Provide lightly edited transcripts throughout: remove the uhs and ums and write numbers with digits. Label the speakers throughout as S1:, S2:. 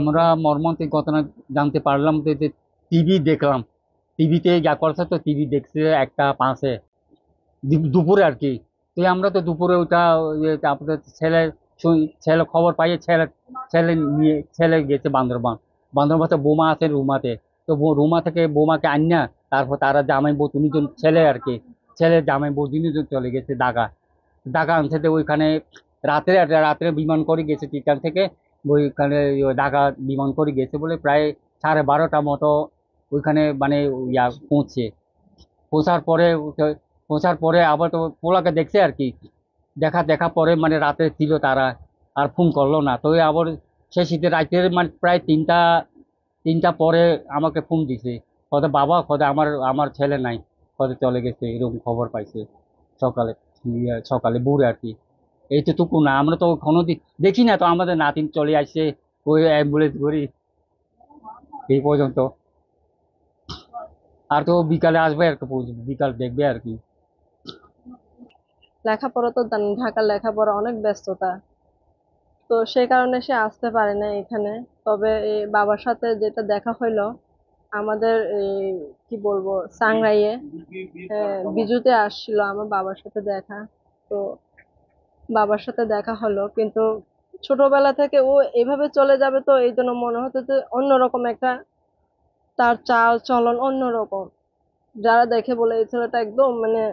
S1: আমরা মর্মান্তিক ঘটনা জানতে পারলাম যে টিভি দেখলাম, টিভিতে যা করছে তো টিভি দেখছে একটা পাঁচে দুপুরে আর কি। তো আমরা তো দুপুরে ওটা তারপরে ছেলে খবর পাইয়ে ছেলে ছেলে গেছে বান্দরবান। বান্দরবান বোমা আছে রুমাতে। তো রুমা থেকে বোমাকে আন্না, তারপর তারা জামাই বউ তিনজন ছেলে আর কি, ছেলে জামাই বউ তিনজন চলে গেছে ঢাকা। ঢাকা আনছে তো ওইখানে রাত্রে রাত্রে বিমান করে গেছে চিটাং থেকে। ওইখানে ঢাকা বিমান করে গেছে বলে প্রায় 12:30 মতো ওইখানে মানে পৌঁছে। পৌঁছার পরে পৌঁছার পরে আবার তো পোলাকে দেখছে আর কি। দেখা পরে মানে রাতে ছিল তারা, আর ফোন করলো না। তো আবার সে শীতে রাতের মানে প্রায় তিনটা পরে আমাকে ফোন দিছে। কত বাবা, কত আমার আমার ছেলে নাই, কত চলে গেছে এরকম খবর পাইছে সকালে। সকালে ভোরে আর কি। এইটুকু না, আমরা তো কোনোদিন দেখি না তো আমাদের নাতিন চলে আসছে ওই অ্যাম্বুলেন্স করি এই পর্যন্ত। আর তো বিকালে আসবে আর কি, বিকাল দেখবে আর কি।
S2: লেখাপড়া তো জানেন, ঢাকার লেখাপড়া অনেক ব্যস্ততা, তো সেই কারণে সে আসতে পারে না এখানে। তবে এই বাবার সাথে যেটা দেখা হইলো আমাদের এই কি বলবো সাংরাইয়ে, বিজুতে আসছিল আমার বাবার সাথে দেখা। তো বাবার সাথে দেখা হলো, কিন্তু ছোটবেলা থেকে ও এভাবে চলে যাবে, তো এই জন্য মনে হতো যে অন্যরকম একটা, তার চাল চলন অন্যরকম। যারা দেখে বলে এই ছেলেটা একদম মানে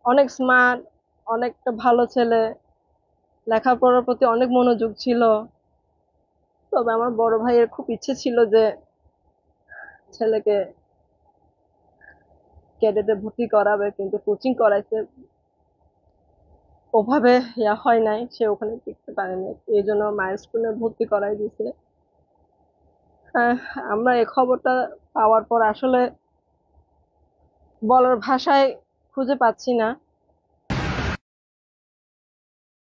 S2: অনেক স্মার্ট, অনেকটা ভালো ছেলে, লেখাপড়ার প্রতি অনেক মনোযোগ ছিল। তবে আমার বড় ভাইয়ের খুব ইচ্ছে ছিল যে ছেলেকে ক্যাডেটে ভর্তি করাবে, কিন্তু কোচিং করাইছে, ওভাবে হয় নাই, সে ওখানে টিকতে পারেনি, এই জন্য মায়ের স্কুলে ভর্তি করাই দিয়েছে। আহ, আমরা এই খবরটা পাওয়ার পর আসলে বলার ভাষায় খুঁজে পাচ্ছি না।